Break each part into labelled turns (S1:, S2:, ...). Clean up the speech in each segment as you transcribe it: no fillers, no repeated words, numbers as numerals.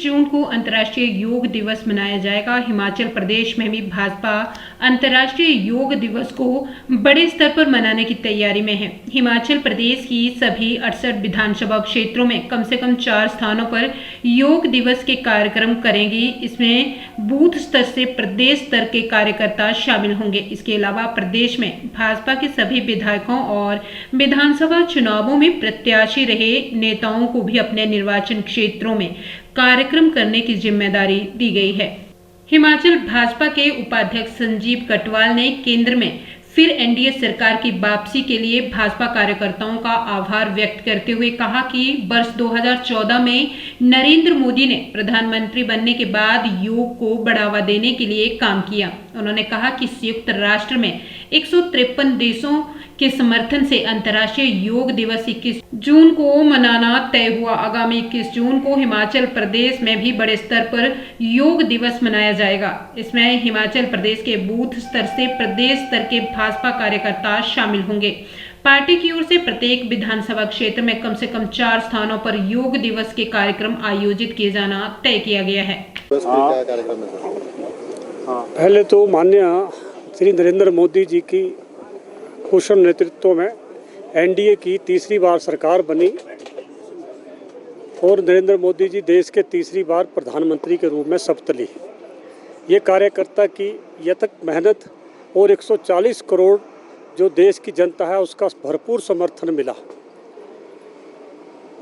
S1: जून को अंतर्राष्ट्रीय योग दिवस मनाया जाएगा। हिमाचल प्रदेश में भी भाजपा अंतर्राष्ट्रीय योग दिवस को बड़े स्तर पर मनाने की तैयारी में है। हिमाचल प्रदेश की सभी 68 विधानसभा क्षेत्रों में कम से कम 4 स्थानों पर योग दिवस के कार्यक्रम करेंगी। इसमें बूथ स्तर से प्रदेश स्तर के कार्यकर्ता शामिल होंगे। इसके अलावा प्रदेश में भाजपा के सभी विधायकों और विधानसभा चुनावों में प्रत्याशी रहे नेताओं को भी अपने निर्वाचन क्षेत्रों में कार्यक्रम करने की जिम्मेदारी दी गई है। हिमाचल भाजपा के उपाध्यक्ष संजीव कटवाल ने केंद्र में फिर एनडीए सरकार की वापसी के लिए भाजपा कार्यकर्ताओं का आभार व्यक्त करते हुए कहा कि वर्ष 2014 में नरेंद्र मोदी ने प्रधानमंत्री बनने के बाद योग को बढ़ावा देने के लिए काम किया। उन्होंने कहा कि संयुक्त राष्ट्र में 153 देशों के समर्थन से अंतर्राष्ट्रीय योग दिवस 21 जून को मनाना तय हुआ। आगामी 21 जून को हिमाचल प्रदेश में भी बड़े स्तर पर योग दिवस मनाया जाएगा। इसमें हिमाचल प्रदेश के बूथ स्तर से प्रदेश स्तर के भाजपा कार्यकर्ता शामिल होंगे। पार्टी की ओर से प्रत्येक विधानसभा क्षेत्र में कम से कम 4 स्थानों पर योग दिवस के कार्यक्रम आयोजित किए जाना तय किया गया है।
S2: पहले तो माननीय श्री नरेंद्र मोदी जी की कुशल नेतृत्व में एनडीए की तीसरी बार सरकार बनी और नरेंद्र मोदी जी देश के तीसरी बार प्रधानमंत्री के रूप में शपथ ली। ये कार्यकर्ता की यथक मेहनत और 140 करोड़ जो देश की जनता है उसका भरपूर समर्थन मिला।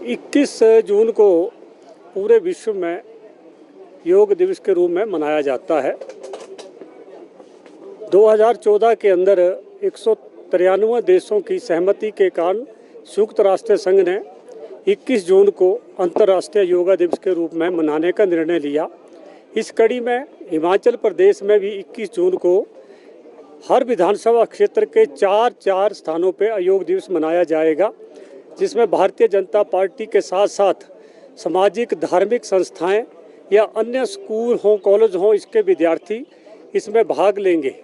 S2: 21 जून को पूरे विश्व में योग दिवस के रूप में मनाया जाता है। 2014 के अंदर 193 देशों की सहमति के कारण संयुक्त राष्ट्र संघ ने 21 जून को अंतर्राष्ट्रीय योगा दिवस के रूप में मनाने का निर्णय लिया। इस कड़ी में हिमाचल प्रदेश में भी 21 जून को हर विधानसभा क्षेत्र के 4 स्थानों पर योग दिवस मनाया जाएगा, जिसमें भारतीय जनता पार्टी के साथ साथ सामाजिक धार्मिक संस्थाएं या अन्य स्कूल हों कॉलेज हों इसके विद्यार्थी इसमें भाग लेंगे।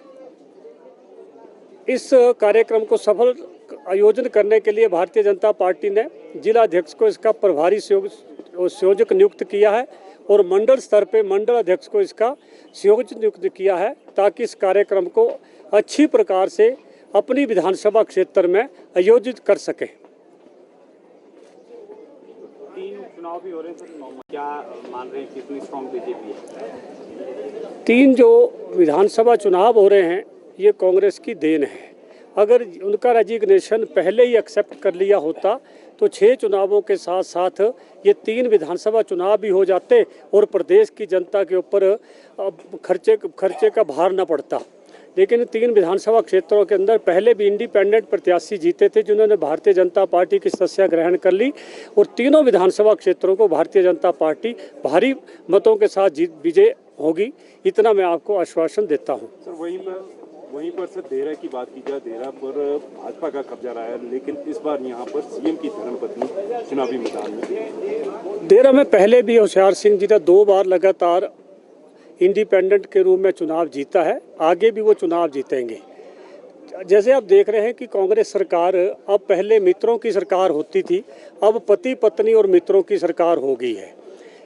S2: इस कार्यक्रम को सफल आयोजन करने के लिए भारतीय जनता पार्टी ने जिला अध्यक्ष को इसका प्रभारी संयोजक नियुक्त किया है और मंडल स्तर पे मंडल अध्यक्ष को इसका संयोजक नियुक्त किया है, ताकि इस कार्यक्रम को अच्छी प्रकार से अपनी विधानसभा क्षेत्र में आयोजित कर सके।
S3: 3 चुनाव भी हो रहे हैं सर, क्या मान रहे हैं कितनी स्ट्रॉन्ग बीजेपी है?
S2: 3 जो विधानसभा चुनाव हो रहे हैं ये कांग्रेस की देन है। अगर उनका रेजिग्नेशन पहले ही एक्सेप्ट कर लिया होता तो 6 चुनावों के साथ साथ ये 3 विधानसभा चुनाव भी हो जाते और प्रदेश की जनता के ऊपर खर्चे का भार न पड़ता। लेकिन 3 विधानसभा क्षेत्रों के अंदर पहले भी इंडिपेंडेंट प्रत्याशी जीते थे जिन्होंने भारतीय जनता पार्टी की सदस्यता ग्रहण कर ली और तीनों विधानसभा क्षेत्रों को भारतीय जनता पार्टी भारी मतों के साथ विजय होगी, इतना मैं आपको आश्वासन देता हूँ।
S3: सर वहीं पर सर देहरा की बात की जाए, देहरा पर भाजपा का कब्जा रहा है, लेकिन इस बार यहाँ पर सीएम की धर्मपत्नी चुनावी मैदान में।
S2: देहरा में पहले भी होशियार सिंह जी ने 2 बार लगातार इंडिपेंडेंट के रूप में चुनाव जीता है, आगे भी वो चुनाव जीतेंगे। जैसे आप देख रहे हैं कि कांग्रेस सरकार अब पहले मित्रों की सरकार होती थी, अब पति पत्नी और मित्रों की सरकार हो गई है।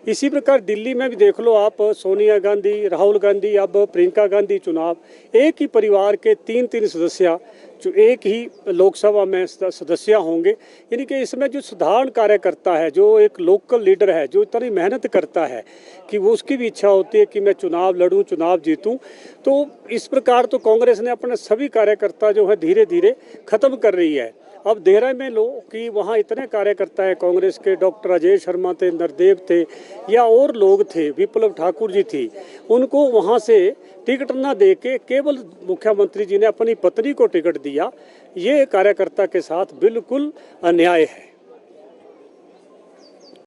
S2: इसी प्रकार दिल्ली में भी देख लो आप, सोनिया गांधी, राहुल गांधी, अब प्रियंका गांधी चुनाव, एक ही परिवार के 3 सदस्य जो एक ही लोकसभा में सदस्य होंगे। यानी कि इसमें जो साधारण कार्यकर्ता है, जो एक लोकल लीडर है, जो इतनी मेहनत करता है कि वो उसकी भी इच्छा होती है कि मैं चुनाव लड़ूं, चुनाव जीतूं। तो इस प्रकार तो कांग्रेस ने अपने सभी कार्यकर्ता जो है धीरे धीरे ख़त्म कर रही है। अब देहरा में लो कि वहाँ इतने कार्यकर्ता हैं कांग्रेस के, डॉक्टर अजय शर्मा थे, नरदेव थे या और लोग थे, विप्लव ठाकुर जी थी, उनको वहाँ से टिकट न दे के केवल मुख्यमंत्री जी ने अपनी पत्नी को टिकट दिया। ये कार्यकर्ता के साथ बिल्कुल अन्याय है।